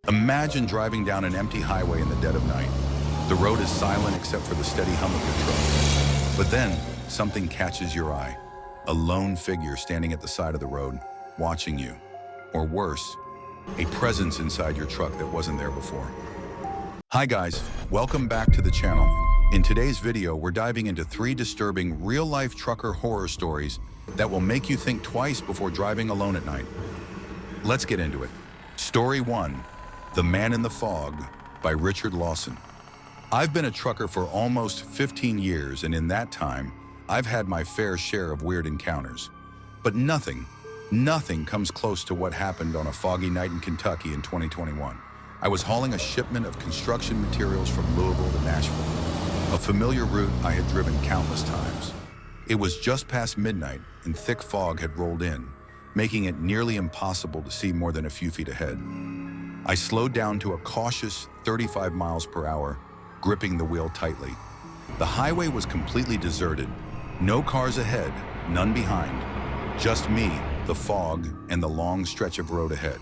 Imagine driving down an empty highway in the dead of night. The road is silent except for the steady hum of your truck. But then, something catches your eye. A lone figure standing at the side of the road, watching you. Or worse, a presence inside your truck that wasn't there before. Hi guys, welcome back to the channel. In today's video, we're diving into 3 disturbing real-life trucker horror stories that will make you think twice before driving alone at night. Let's get into it. Story 1, The Man in the Fog by Richard Lawson. I've been a trucker for almost 15 years, and in that time, I've had my fair share of weird encounters. But nothing comes close to what happened on a foggy night in Kentucky in 2021. I was hauling a shipment of construction materials from Louisville to Nashville, a familiar route I had driven countless times. It was just past midnight, and thick fog had rolled in, making it nearly impossible to see more than a few feet ahead. I slowed down to a cautious 35 miles per hour, gripping the wheel tightly. The highway was completely deserted. No cars ahead, none behind. Just me, the fog, and the long stretch of road ahead.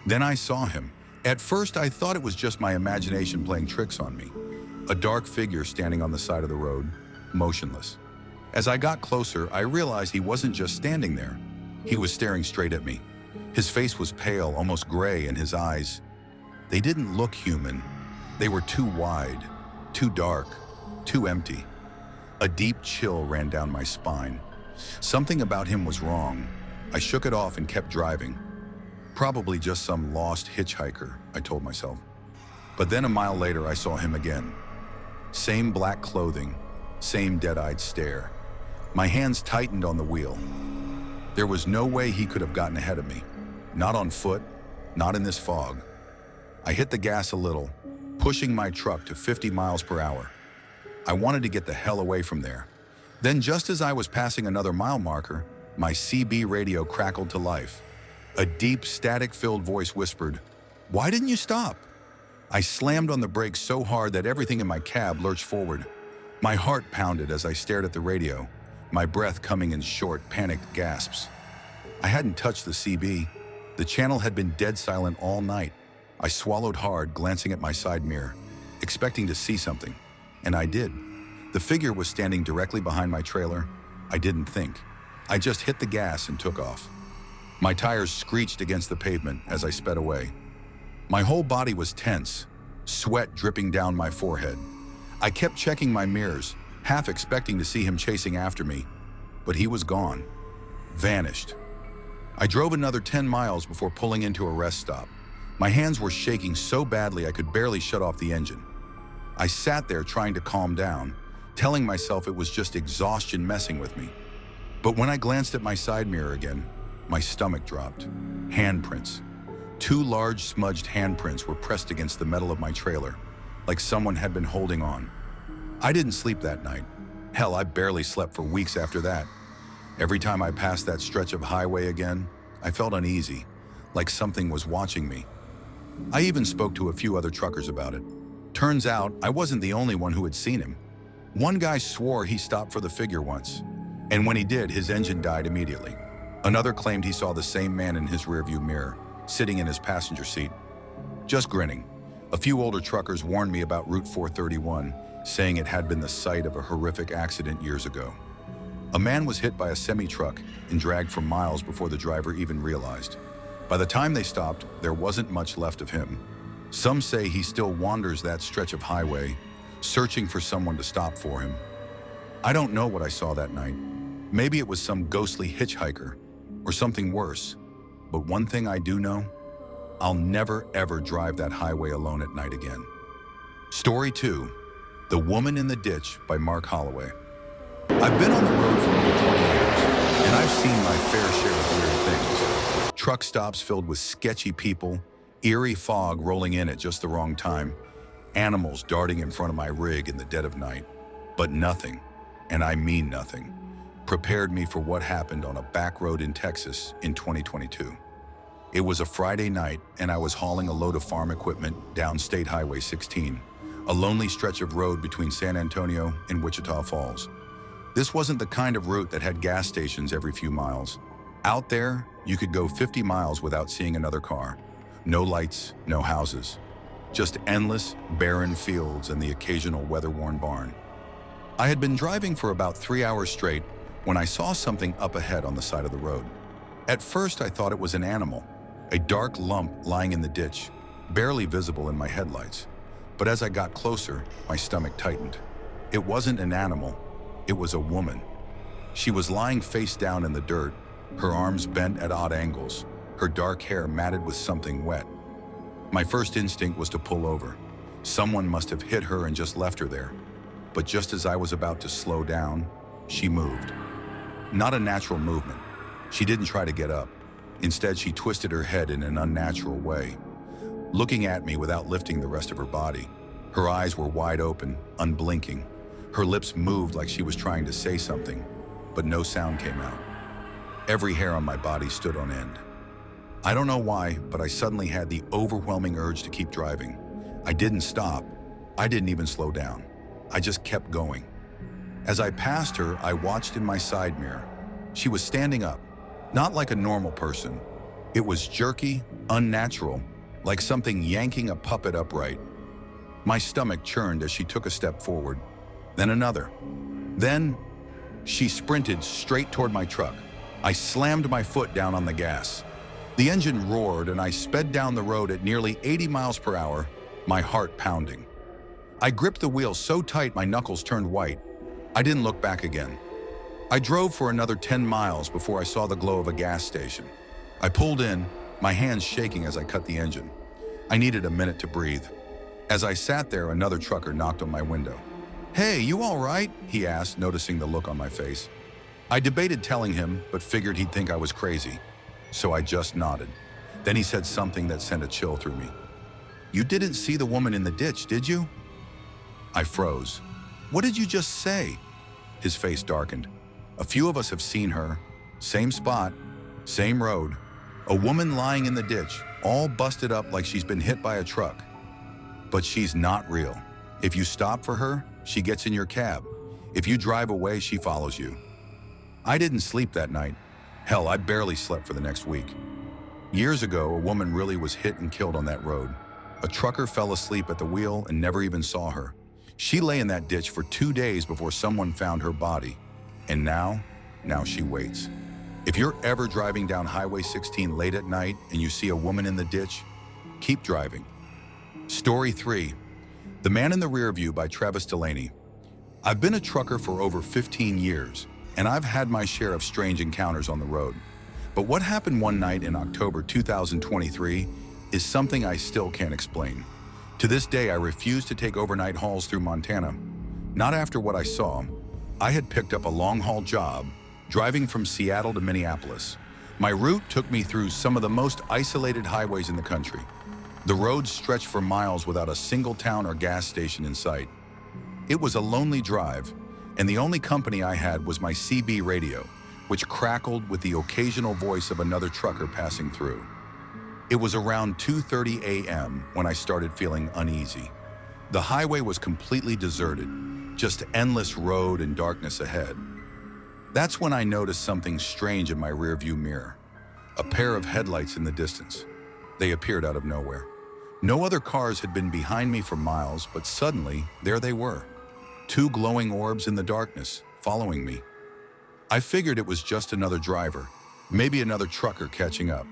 Then I saw him. At first, I thought it was just my imagination playing tricks on me. A dark figure standing on the side of the road, motionless. As I got closer, I realized he wasn't just standing there. He was staring straight at me. His face was pale, almost gray, and his eyes, they didn't look human. They were too wide, too dark, too empty. A deep chill ran down my spine. Something about him was wrong. I shook it off and kept driving. Probably just some lost hitchhiker, I told myself. But then a mile later, I saw him again. Same black clothing, same dead-eyed stare. My hands tightened on the wheel. There was no way he could have gotten ahead of me. Not on foot, not in this fog. I hit the gas a little, pushing my truck to 50 miles per hour. I wanted to get the hell away from there. Then just as I was passing another mile marker, my CB radio crackled to life. A deep, static-filled voice whispered, "Why didn't you stop?" I slammed on the brakes so hard that everything in my cab lurched forward. My heart pounded as I stared at the radio, my breath coming in short, panicked gasps. I hadn't touched the CB. The channel had been dead silent all night. I swallowed hard, glancing at my side mirror, expecting to see something. And I did. The figure was standing directly behind my trailer. I didn't think. I just hit the gas and took off. My tires screeched against the pavement as I sped away. My whole body was tense, sweat dripping down my forehead. I kept checking my mirrors, half expecting to see him chasing after me, but he was gone, vanished. I drove another 10 miles before pulling into a rest stop. My hands were shaking so badly I could barely shut off the engine. I sat there trying to calm down, telling myself it was just exhaustion messing with me. But when I glanced at my side mirror again, my stomach dropped. Handprints. 2 large smudged handprints were pressed against the metal of my trailer, like someone had been holding on. I didn't sleep that night. Hell, I barely slept for weeks after that. Every time I passed that stretch of highway again, I felt uneasy, like something was watching me. I even spoke to a few other truckers about it. Turns out, I wasn't the only one who had seen him. One guy swore he stopped for the figure once, and when he did, his engine died immediately. Another claimed he saw the same man in his rearview mirror, sitting in his passenger seat, just grinning. A few older truckers warned me about Route 431, saying it had been the site of a horrific accident years ago. A man was hit by a semi-truck and dragged for miles before the driver even realized. By the time they stopped, there wasn't much left of him. Some say he still wanders that stretch of highway, searching for someone to stop for him. I don't know what I saw that night. Maybe it was some ghostly hitchhiker, or something worse. But one thing I do know, I'll never ever drive that highway alone at night again. Story 2, The Woman in the Ditch by Mark Holloway. I've been on the road for over 20 years, and I've seen my fair share of weird things. Truck stops filled with sketchy people, eerie fog rolling in at just the wrong time, animals darting in front of my rig in the dead of night. But nothing, and I mean nothing, prepared me for what happened on a back road in Texas in 2022. It was a Friday night, and I was hauling a load of farm equipment down State Highway 16, a lonely stretch of road between San Antonio and Wichita Falls. This wasn't the kind of route that had gas stations every few miles. Out there, you could go 50 miles without seeing another car. No lights, no houses. Just endless, barren fields and the occasional weather-worn barn. I had been driving for about 3 hours straight when I saw something up ahead on the side of the road. At first, I thought it was an animal, a dark lump lying in the ditch, barely visible in my headlights. But as I got closer, my stomach tightened. It wasn't an animal, it was a woman. She was lying face down in the dirt, her arms bent at odd angles, her dark hair matted with something wet. My first instinct was to pull over. Someone must have hit her and just left her there. But just as I was about to slow down, she moved. Not a natural movement. She didn't try to get up. Instead, she twisted her head in an unnatural way, looking at me without lifting the rest of her body. Her eyes were wide open, unblinking. Her lips moved like she was trying to say something, but no sound came out. Every hair on my body stood on end. I don't know why, but I suddenly had the overwhelming urge to keep driving. I didn't stop. I didn't even slow down. I just kept going. As I passed her, I watched in my side mirror. She was standing up, not like a normal person. It was jerky, unnatural, like something yanking a puppet upright. My stomach churned as she took a step forward, then another. Then, she sprinted straight toward my truck. I slammed my foot down on the gas. The engine roared and I sped down the road at nearly 80 miles per hour, my heart pounding. I gripped the wheel so tight my knuckles turned white. I didn't look back again. I drove for another 10 miles before I saw the glow of a gas station. I pulled in, my hands shaking as I cut the engine. I needed a minute to breathe. As I sat there, another trucker knocked on my window. "Hey, you all right?" he asked, noticing the look on my face. I debated telling him, but figured he'd think I was crazy. So I just nodded. Then he said something that sent a chill through me. "You didn't see the woman in the ditch, did you?" I froze. "What did you just say?" His face darkened. "A few of us have seen her. Same spot, same road. A woman lying in the ditch, all busted up like she's been hit by a truck. But she's not real. If you stop for her, she gets in your cab. If you drive away, she follows you." I didn't sleep that night. Hell, I barely slept for the next week. Years ago, a woman really was hit and killed on that road. A trucker fell asleep at the wheel and never even saw her. She lay in that ditch for 2 days before someone found her body. And now she waits. If you're ever driving down Highway 16 late at night and you see a woman in the ditch, keep driving. Story 3, The Man in the Rearview by Travis Delaney. I've been a trucker for over 15 years, and I've had my share of strange encounters on the road. But what happened one night in October 2023 is something I still can't explain. To this day, I refuse to take overnight hauls through Montana. Not after what I saw. I had picked up a long-haul job, driving from Seattle to Minneapolis. My route took me through some of the most isolated highways in the country. The roads stretched for miles without a single town or gas station in sight. It was a lonely drive, and the only company I had was my CB radio, which crackled with the occasional voice of another trucker passing through. It was around 2:30 a.m. when I started feeling uneasy. The highway was completely deserted, just endless road and darkness ahead. That's when I noticed something strange in my rearview mirror. A pair of headlights in the distance. They appeared out of nowhere. No other cars had been behind me for miles, but suddenly, there they were. 2 glowing orbs in the darkness, following me. I figured it was just another driver, maybe another trucker catching up.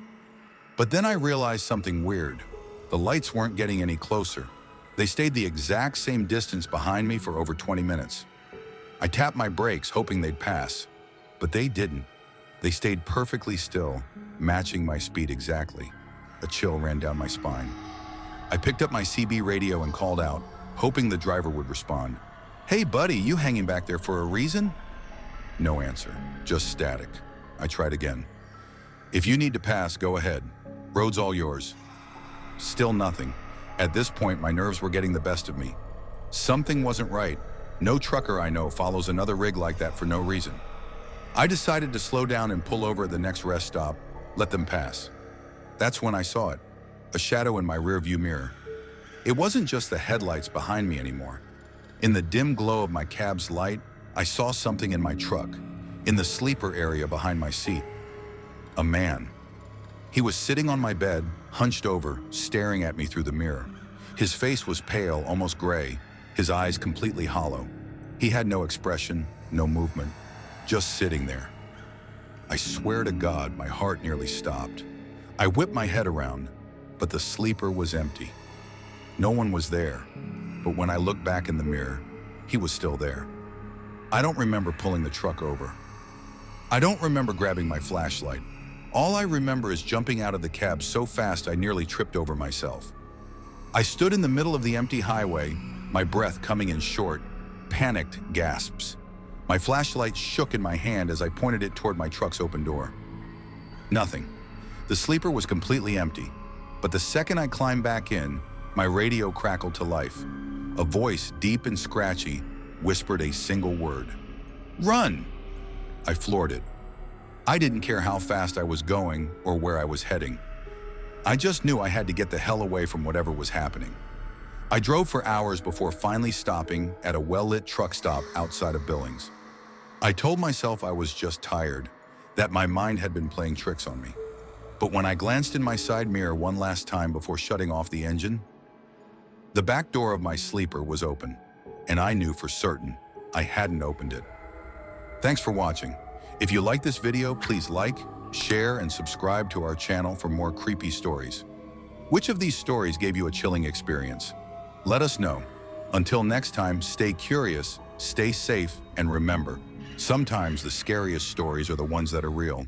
But then I realized something weird. The lights weren't getting any closer. They stayed the exact same distance behind me for over 20 minutes. I tapped my brakes, hoping they'd pass, but they didn't. They stayed perfectly still, matching my speed exactly. A chill ran down my spine. I picked up my CB radio and called out, hoping the driver would respond. "Hey buddy, you hanging back there for a reason?" No answer, just static. I tried again. "If you need to pass, go ahead. Road's all yours." Still nothing. At this point, my nerves were getting the best of me. Something wasn't right. No trucker I know follows another rig like that for no reason. I decided to slow down and pull over at the next rest stop, let them pass. That's when I saw it, a shadow in my rearview mirror. It wasn't just the headlights behind me anymore. In the dim glow of my cab's light, I saw something in my truck, in the sleeper area behind my seat. A man. He was sitting on my bed, hunched over, staring at me through the mirror. His face was pale, almost gray, his eyes completely hollow. He had no expression, no movement, just sitting there. I swear to God, my heart nearly stopped. I whipped my head around, but the sleeper was empty. No one was there, but when I looked back in the mirror, he was still there. I don't remember pulling the truck over. I don't remember grabbing my flashlight. All I remember is jumping out of the cab so fast I nearly tripped over myself. I stood in the middle of the empty highway, my breath coming in short, panicked gasps. My flashlight shook in my hand as I pointed it toward my truck's open door. Nothing. The sleeper was completely empty, but the second I climbed back in, my radio crackled to life. A voice, deep and scratchy, whispered a single word. "Run!" I floored it. I didn't care how fast I was going or where I was heading. I just knew I had to get the hell away from whatever was happening. I drove for hours before finally stopping at a well-lit truck stop outside of Billings. I told myself I was just tired, that my mind had been playing tricks on me. But when I glanced in my side mirror one last time before shutting off the engine, the back door of my sleeper was open, and I knew for certain I hadn't opened it. Thanks for watching. If you like this video, please like, share, and subscribe to our channel for more creepy stories. Which of these stories gave you a chilling experience? Let us know. Until next time, stay curious, stay safe, and remember, sometimes the scariest stories are the ones that are real.